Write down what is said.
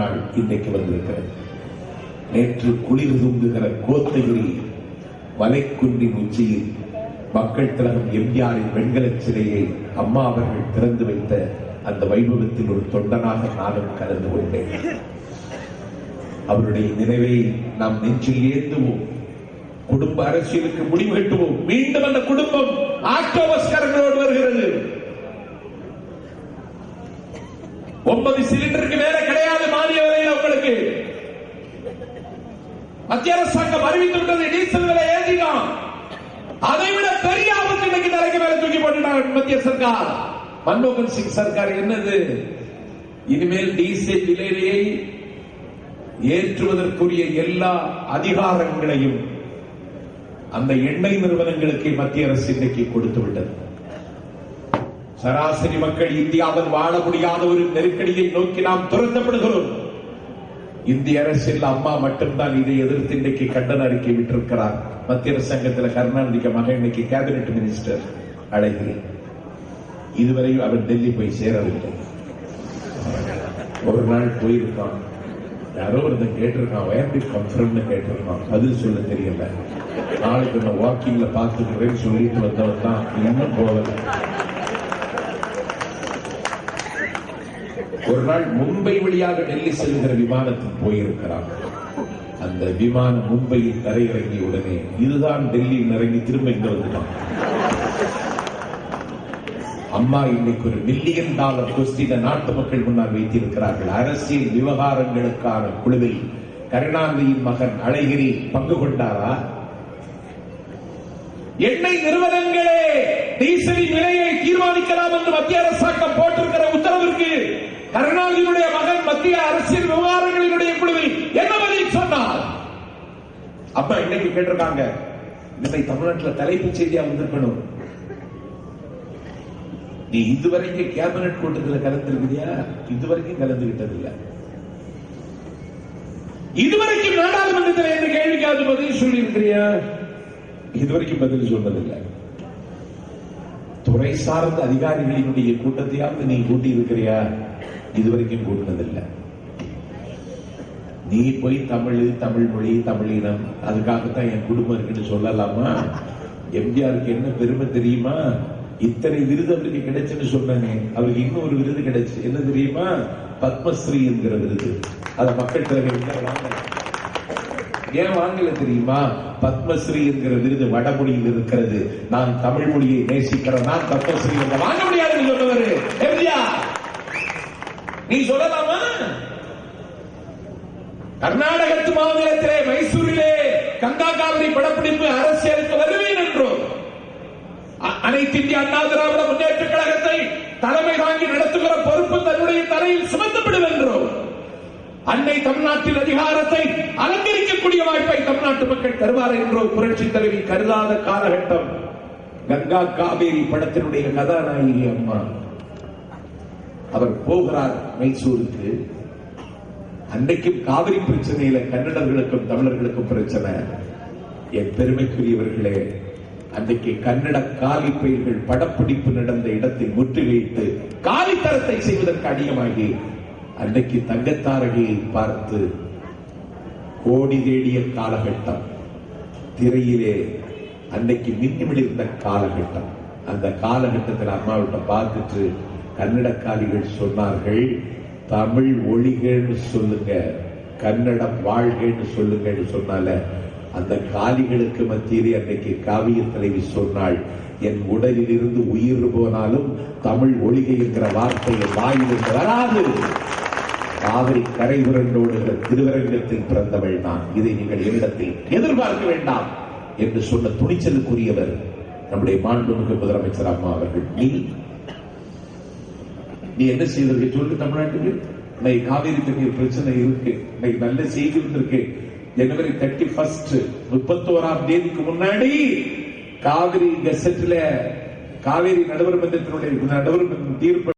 நாள் இன்றைக்கு வந்திருக்கிறது. நேற்று குளிர் தூங்குகிற கோத்தகிரி மலைக்குன்றின் உச்சியில் மக்கள் திலகம் எம்ஜிஆரின் வெண்கல சிலையை அம்மா அவர்கள் திறந்து வைத்த அந்த வைபவத்தில் ஒரு தொண்டனாக நானும் கலந்து கொண்டேன். அவருடைய நினைவை நாம் நெஞ்சில் ஏந்துவோம். குடும்ப அரசியலுக்கு முடிவு கட்டுவோம். மீண்டும் அந்த குடும்பம் ஆக்டோபஸ்கரங்களோடு வருகிறது. 9 சிலிண்டருக்கு மேல கிடையாது மானிய விலையில் உங்களுக்கு. மத்திய அரசாங்கம் அறிவித்துள்ளது டீசல் விலை ஏற்றினான். அதைவிட பெரிய ஆபத்து இன்னைக்கு தலைக்கு மேல தூக்கி போட்டுட்டாங்க மத்திய சர்க்கார். மன்மோகன் சிங் சர்க்கார் என்னது, இனிமேல் டீசல் விலையை ஏற்றுவதற்குரிய எல்லா அதிகாரங்களையும் அந்த எண்ணெய் நிறுவனங்களுக்கு மத்திய அரசு இன்றைக்கு கொடுத்து விட்டது. சராசரி மக்கள் இந்தியாவில் வாழ முடியாத ஒரு நெருக்கடியை நோக்கி நாம் துரத்தப்படுகிறோம். இந்திய அரசில் அம்மா மட்டும்தான் இதை எதிர்த்து இன்றைக்கு கண்டன அறிக்கை விட்டிருக்கிறார். மத்திய அரசாங்கத்தில் கருணாநிதிக்கு மகன் இன்னைக்கு கேபினெட் மினிஸ்டர் அழகிரி. இதுவரை அவர் டெல்லி போய் சேரவில்லை. ஒரு நாள் போயிருக்கான். யாரோ ஒருத்தன் கேட்டிருக்கான், வேர் டு கம் ஃப்ரம்னு கேட்டிருக்கான். பதில் சொல்ல தெரியல. நாளைக்கு நான் வாக்கிங்ல பார்த்துக்கிறேன்னு சொல்லிட்டு வந்தவன் தான் இன்னும் போகல. ஒரு நாள் மும்பை வழியாக டெல்லி செல்கிற விமானத்தில் போயிருக்கிறார். அந்த விமானம் மும்பையில் தரையிறங்கிய உடனே இதுதான் டெல்லியில் இறங்கி திரும்ப இங்க வந்துட்டான். அம்மா இன்னைக்கு ஒரு $1 மில்லியன் கொஸ்டினை நாட்டு மக்கள் முன்னால் வைத்திருக்கிறார்கள். அரசியல் விவகாரங்களுக்கான குழுவில் கருணாநிதியின் மகன் அழகிரி பங்கு கொண்டாரா? எண்ணெய் நிறுவனங்களே டீசலின் விலையை தீர்மானிக்கலாம் என்று மத்திய அரசாங்கம் போட்டிருக்கிற உத்தரவிற்கு கருணாநிதியுடைய மகன் மத்திய அரசியல் விவகாரங்களினுடைய குழுவில் என்ன பதில் சொன்னார்? அப்ப இன்னைக்கு கேட்டிருக்காங்க, இன்னைக்கு தமிழ்நாட்டில் தலைப்புச் செய்தியா வந்திருக்கணும், நீ இதுவரைக்கும் கேபினட் கூட்டத்தில் கலந்துருக்கிறியா? இதுவரைக்கும் கலந்துகிட்டது இல்ல. இதுவரைக்கும் நாடாளுமன்றத்தில் எந்த கேள்விக்காவது பதில் சொல்லி இருக்கிறியா? இதுவரைக்கும் பதில் சொன்னதில்லை. துறை சார்ந்த அதிகாரிகளினுடைய கூட்டத்தையாவது நீ கூட்டி இருக்கிறியா? இதுவரைக்கும் கூட்டினதில்லை. நீ போய் தமிழ், தமிழ் மொழி, தமிழினம், அதுக்காகத்தான் என் குடும்பம் இருக்குன்னு சொல்லலாமா? எம்ஜிஆருக்கு என்ன பெருமை தெரியுமா? இத்தனை விருது அவருக்கு கிடைச்சுன்னு சொன்னாங்க. அவருக்கு இன்னும் ஒரு விருது கிடைச்சு. என்ன தெரியுமா? பத்மஸ்ரீ என்கிற விருது. அதை மக்கள் தலைவர் வாங்கல. ஏன் வாங்கல தெரியுமா? பத்மஸ்ரீ என்கிற விருது வடமொழியில் இருக்கிறது. நான் தமிழ் மொழியை நேசிக்கிறேன், நான் பத்மஸ்ரீ வாங்க முடியாதுன்னு சொன்னவர் எம்ஜிஆர். நீ சொல்லலாமா? கர்நாடகத்து மாநிலத்திலே மைசூரிலே கங்கா காவிரி படப்பிடிப்பு அரசியலுக்கு வருவேன் என்றோம். அனைத்து இந்திய அண்ணா திராவிட முன்னேற்ற கழகத்தை தலைமை தாங்கி நடத்துகிற பொறுப்பு தன்னுடைய தலையில் சுமத்தப்படும் என்றோம். அன்னை தமிழ்நாட்டின் அதிகாரத்தை அலங்கரிக்கக்கூடிய வாய்ப்பை தமிழ்நாட்டு மக்கள் தருவார் என்றோ புரட்சி தலைவி கருதாத காலகட்டம். கங்கா காவேரி படத்தினுடைய கதாநாயகி அம்மா. அவர் போகிறார் மைசூருக்கு. அன்றைக்கும் காவிரி பிரச்சனையில கன்னடர்களுக்கும் தமிழர்களுக்கும் பிரச்சனை. என் பெருமைக்குரியவர்களே, அன்றைக்கு கன்னட காலி பயிர்கள் படப்பிடிப்பு நடந்த இடத்தை முற்றுகையிட்டு காலித்தரத்தை செய்வதற்கு அடியமாகி அன்றைக்கு தங்கத்தாரகையை பார்த்து கோடி தேடிய காலகட்டம். திரையிலே அன்னைக்கு மின்னிமிழிருந்த காலகட்டம். அந்த காலகட்டத்தில் அம்மாவிட்ட பார்த்துட்டு கன்னடக்காலிகள் சொன்னார்கள், தமிழ் ஒழிகன்னு சொல்லுங்க, கன்னடம் வாழ்கன்னு சொல்லுங்கன்னு சொன்னால அந்த காலிகளுக்கு மத்தியிலே அன்றைக்கு காவிய தலைவி சொன்னாள், என் உடலில் இருந்து உயிர் போனாலும் தமிழ் ஒழிகை என்கிற வார்த்தையை வாயிலிருந்து வராது. காவிரி கரை புரண்டோடுகிற திருவரங்கத்தில் பிறந்தவள் நான், இதை நீங்கள் என்னிடத்தில் எதிர்பார்க்க வேண்டாம் என்று சொன்ன துணிச்சலுக்குரியவர் நம்முடைய மாண்புமிகு முதலமைச்சர் அம்மா அவர்கள். நீ என்ன செய்வதற்கு சொல்லு? தமிழ்நாட்டுக்கு இன்னைக்கு காவிரி தண்ணீர் பிரச்சனை இருக்கு. இன்னைக்கு நல்ல செய்தி வந்திருக்கு. ஜனவரி 31 31ஆம் தேதிக்கு முன்னாடி காவிரி கெசட்ல காவிரி நடுவர் மன்றத்தினுடைய தீர்ப்பு